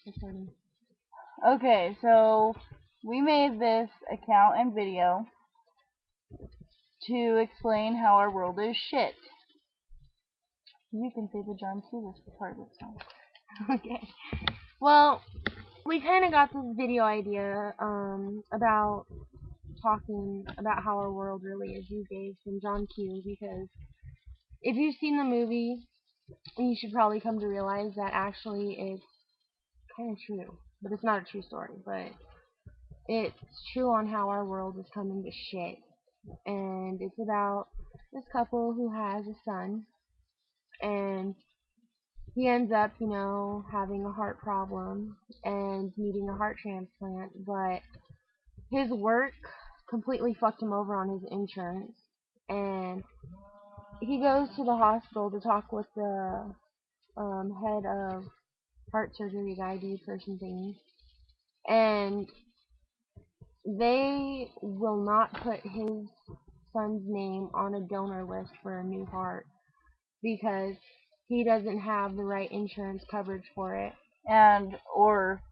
Recording. Okay, so we made this account and video to explain how our world is shit. You can say the John Cusack part of the song. Okay. Well, we kind of got this video idea about talking about how our world really is these days from John Q, because if you've seen the movie, you should probably come to realize that actually it's kind of true. But it's not a true story, but it's true on how our world is coming to shit. And it's about this couple who has a son, and he ends up, having a heart problem and needing a heart transplant, but his work completely fucked him over on his insurance. And he goes to the hospital to talk with the head of heart surgery guy, dude person thingy. And they will not put his son's name on a donor list for a new heart because he doesn't have the right insurance coverage for it. Or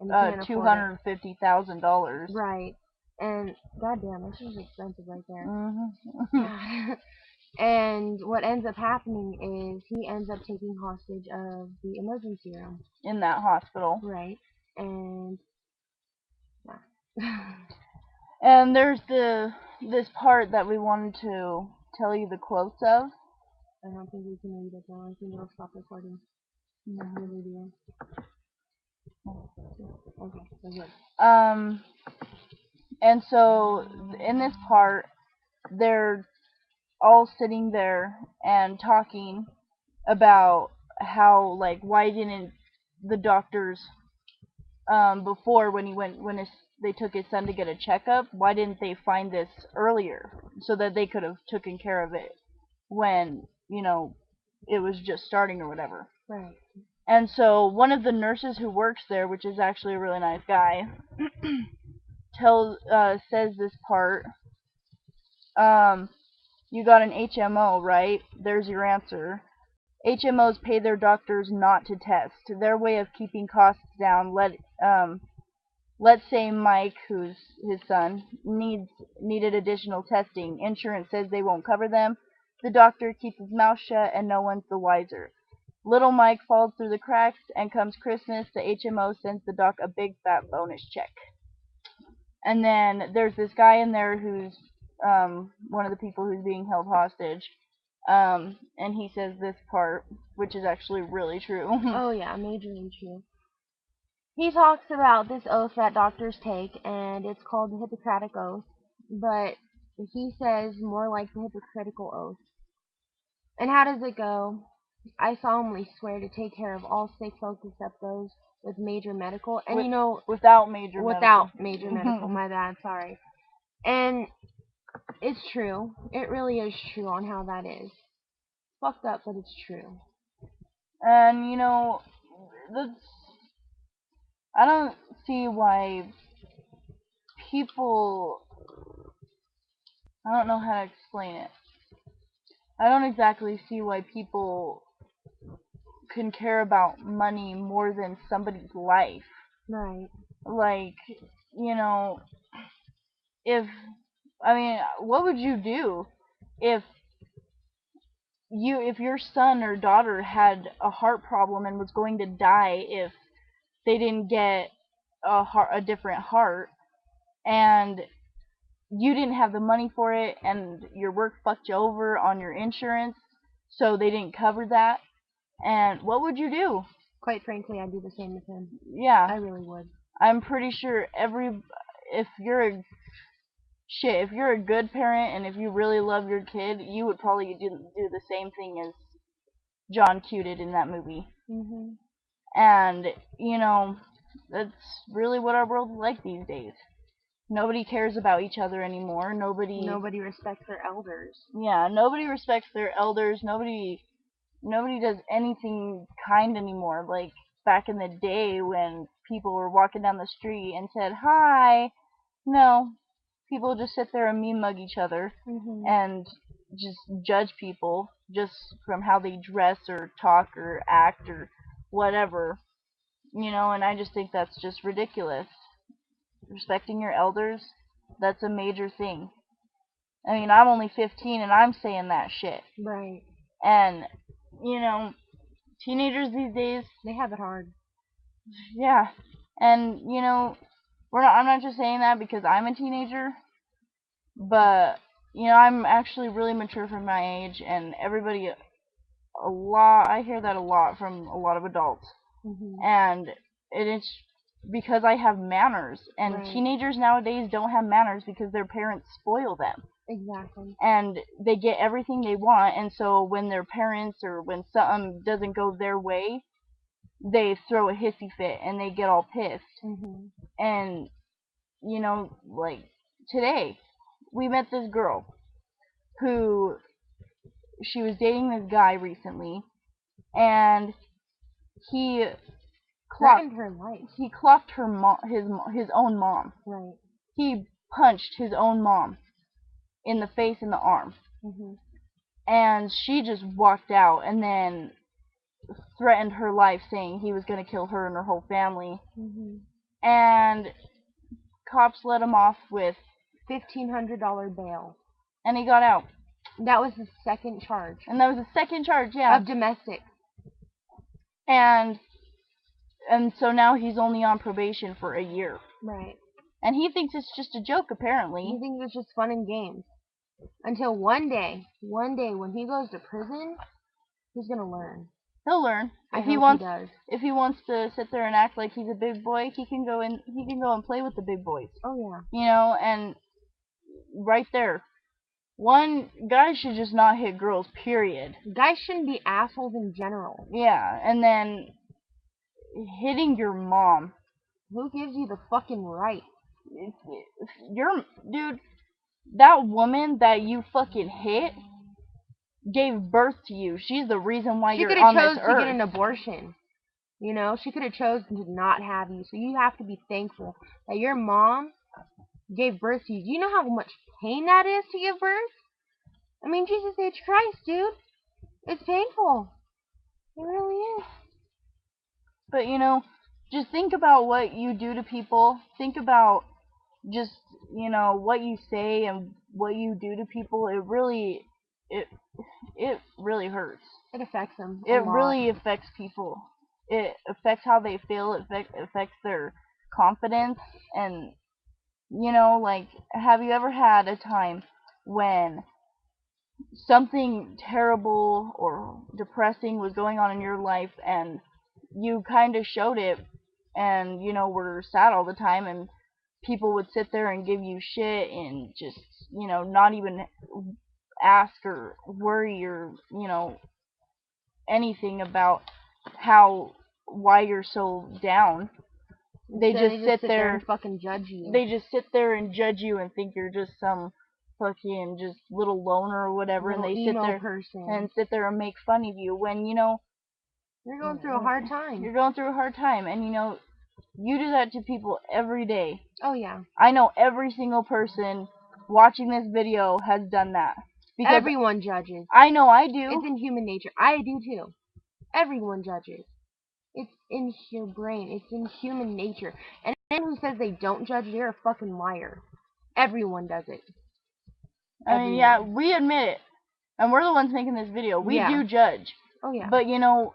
And he can't afford it. $250,000. Right. And goddamn, this is expensive right there. Mm-hmm. And what ends up happening is he ends up taking hostage of the emergency room. In that hospital. Right. And yeah. And there's this part that we wanted to tell you the quotes of. I don't think we can read it though. I think it'll stop recording. The video. Okay, so good. And so in this part, they're all sitting there and talking about how, like, why didn't the doctors before, when they took his son to get a checkup, why didn't they find this earlier so that they could have taken care of it when it was just starting or whatever. Right. And so one of the nurses who works there, which is actually a really nice guy, says this part. You got an HMO, right? There's your answer. HMOs pay their doctors not to test. Their way of keeping costs down. Let's say Mike, who's his son, needed additional testing. Insurance says they won't cover them. The doctor keeps his mouth shut, and no one's the wiser. Little Mike falls through the cracks, and comes Christmas, the HMO sends the doc a big fat bonus check. And then there's this guy in there who's one of the people who's being held hostage. And he says this part, which is actually really true. Oh yeah, majorly true. He talks about this oath that doctors take, and it's called the Hippocratic Oath, but he says more like the hypocritical oath. And how does it go? I solemnly swear to take care of all sick folks except those with major medical, and without major major medical, my bad, sorry. And it's true. It really is true on how that is. Fucked up, but it's true. And that's I don't see why people. I don't know how to explain it. I don't exactly see why people can care about money more than somebody's life. Right. Like, you know, if what would you do if your son or daughter had a heart problem and was going to die if they didn't get a different heart, and you didn't have the money for it, and your work fucked you over on your insurance, so they didn't cover that? And what would you do? Quite frankly, I'd do the same with him. Yeah, I really would. I'm pretty sure if you're a good parent and if you really love your kid, you would probably do the same thing as John Q did in that movie. Mhm. And that's really what our world is like these days. Nobody cares about each other anymore. Nobody respects their elders. Yeah, nobody respects their elders. Nobody does anything kind anymore. Like back in the day when people were walking down the street and said hi. No, people just sit there and mean mug each other and just judge people just from how they dress or talk or act or whatever. You know, and I just think that's just ridiculous. Respecting your elders, that's a major thing. I mean, I'm only 15 and I'm saying that shit. Right. And, you know, teenagers these days, they have it hard. Yeah. And, you know, I'm not just saying that because I'm a teenager, but, you know, I'm actually really mature for my age, and I hear that a lot from a lot of adults. And it's because I have manners, and Right. teenagers nowadays don't have manners because their parents spoil them. Exactly. And they get everything they want, and so when their parents or when something doesn't go their way, they throw a hissy fit and they get all pissed. And, you know, like today, we met this girl who she was dating this guy recently, and he threatened her life. He clocked his own mom. Right. He punched his own mom in the face and the arm. And she just walked out and then threatened her life, saying he was going to kill her and her whole family. And cops let him off with $1,500 bail. And he got out. That was the second charge. And that was the second charge, yeah. Of domestic. And so now he's only on probation for a year. Right. And he thinks it's just a joke, apparently. He thinks it's just fun and games. Until one day when he goes to prison, he's gonna learn. He'll learn. If he wants to sit there and act like he's a big boy, he can go and play with the big boys. Oh yeah. You know, and right there. Guys should just not hit girls, period. Guys shouldn't be assholes in general. Yeah, and then hitting your mom. Who gives you the fucking right? Dude, that woman that you fucking hit gave birth to you. She's the reason why you're on this earth. She could have chosen to get an abortion. You know, she could have chosen to not have you. So you have to be thankful that your mom gave birth to you. Do you know how much pain that is to give birth? I mean, Jesus H. Christ, dude. It's painful. It really is. But, you know, just think about what you do to people. Think about just, you know, what you say and what you do to people. It really hurts. It affects them. It really affects people. It affects how they feel. It affects their confidence. And, you know, like, have you ever had a time when something terrible or depressing was going on in your life and you kind of showed it and, you know, were sad all the time, and people would sit there and give you shit and just, you know, not even ask or worry or, you know, anything about why you're so down. They just sit there and fucking judge you. They just sit there and judge you and think you're just some fucking just little loner or whatever, and they sit there and make fun of you when, you know, you're going through a hard time. You're going through a hard time, and, you know, you do that to people every day. Oh yeah. I know every single person watching this video has done that. Because everyone judges. I know I do. It's in human nature. I do too. Everyone judges. It's in your brain. It's in human nature. And anyone who says they don't judge, they're a fucking liar. Everyone does it. I mean, yeah, we admit it. And we're the ones making this video. We do judge. Oh, yeah. But, you know,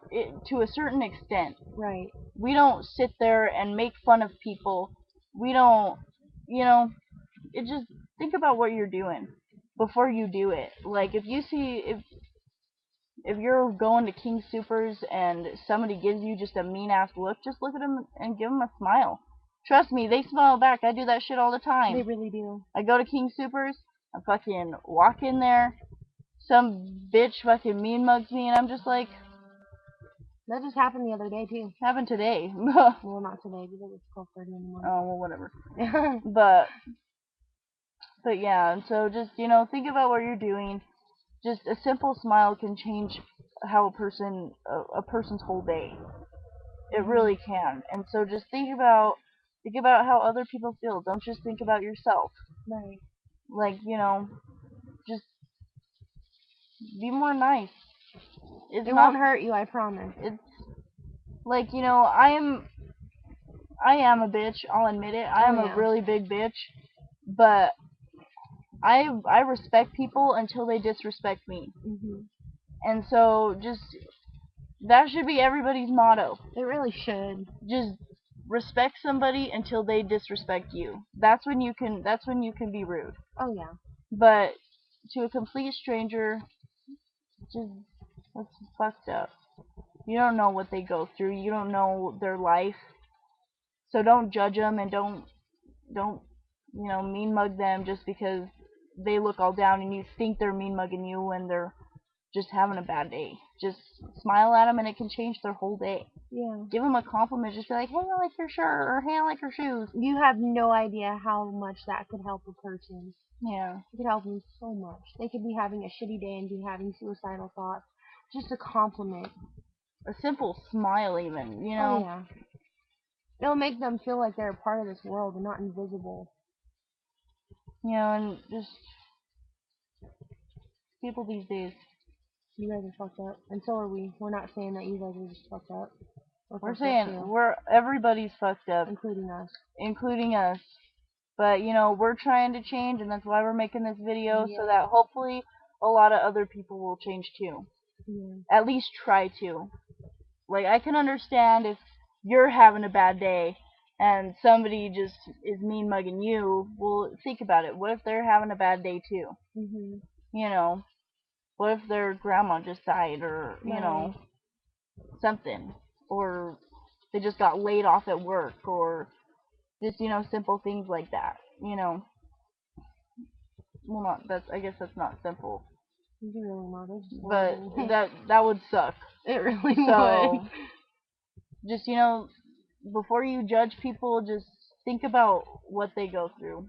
to a certain extent. Right. We don't sit there and make fun of people. We don't, you know, just think about what you're doing before you do it. Like, if you're going to King Soopers and somebody gives you just a mean-ass look, just look at them and give them a smile. Trust me, they smile back. I do that shit all the time. They really do. I go to King Soopers, I fucking walk in there, some bitch fucking mean mugs me, and I'm just like... That just happened the other day, too. Happened today. Well, not today, because it was 12:30 in the morning. Oh, well, whatever. But yeah, and so just, you know, think about what you're doing. Just a simple smile can change how a person's whole day. It really can. And so just think about how other people feel. Don't just think about yourself. Right. Like, you know, just be more nice. It won't hurt you, I promise. It's like, you know, I am I am a bitch. I'll admit it. I am yeah. a really big bitch, but I respect people until they disrespect me. Mhm. And so just that should be everybody's motto. It really should. Just respect somebody until they disrespect you. That's when you can be rude. Oh yeah. But to a complete stranger, just that's fucked up. You don't know what they go through. You don't know their life. So don't judge them and don't mean mug them just because they look all down and you think they're mean mugging you when they're just having a bad day. Just smile at them and it can change their whole day. Yeah. Give them a compliment. Just be like, hey, I like your shirt, or hey, I like your shoes. You have no idea how much that could help a person. Yeah. It could help them so much. They could be having a shitty day and be having suicidal thoughts. Just a compliment. A simple smile even, Oh yeah. It'll make them feel like they're a part of this world and not invisible. And just people these days. You guys are fucked up, and so are we. We're not saying that you guys are just fucked up. We're Fucked up too, saying everybody's fucked up, including us. including us. But we're trying to change, and that's why we're making this video, Yeah. so that hopefully a lot of other people will change too. Yeah. At least try to. Like, I can understand if you're having a bad day and somebody just is mean mugging you. Well, think about it. What if they're having a bad day too? Mhm. What if their grandma just died, or Right. something, or they just got laid off at work, or just simple things like that. Well, not that's I guess that's not simple, It's really not. It's but horrible. that would suck. It really So would. just before you judge people, just think about what they go through.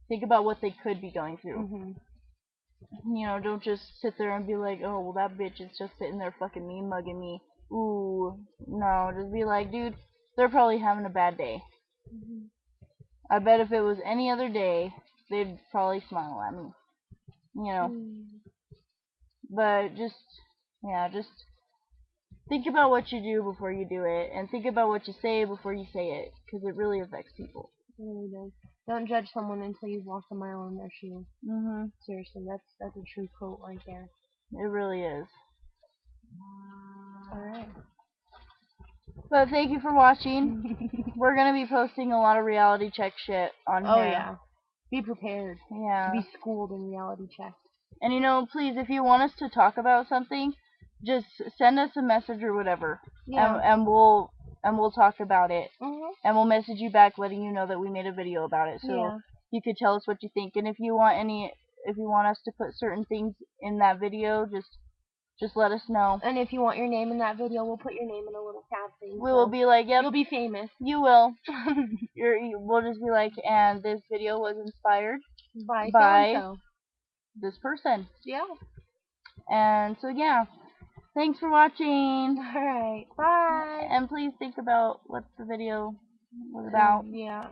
Think about what they could be going through. Mhm. Don't just sit there and be like, oh, well, that bitch is just sitting there fucking mean mugging me. Ooh, no, just be like, dude, they're probably having a bad day. Mhm. I bet if it was any other day, they'd probably smile at me. Mm. But just think about what you do before you do it, and think about what you say before you say it, because it really affects people. It really does. Don't judge someone until you've walked a mile in their shoes. Seriously, that's a true quote right there. It really is. Alright. But thank you for watching. We're gonna be posting a lot of reality check shit on Oh here. yeah. Be prepared to Yeah. be schooled in reality check. And please, if you want us to talk about something, just send us a message or whatever. Yeah. And we'll talk about it. Mhm. And we'll message you back letting you know that we made a video about it. So Yeah. you could tell us what you think. And if you want us to put certain things in that video, just let us know. And if you want your name in that video, we'll put your name in a little tab thing. We will be like, yep, You'll be famous. you will. We'll just be like, and this video was inspired By by so. this person. Yeah. And so yeah, thanks for watching. Alright. Bye. And please think about what the video was about. Yeah.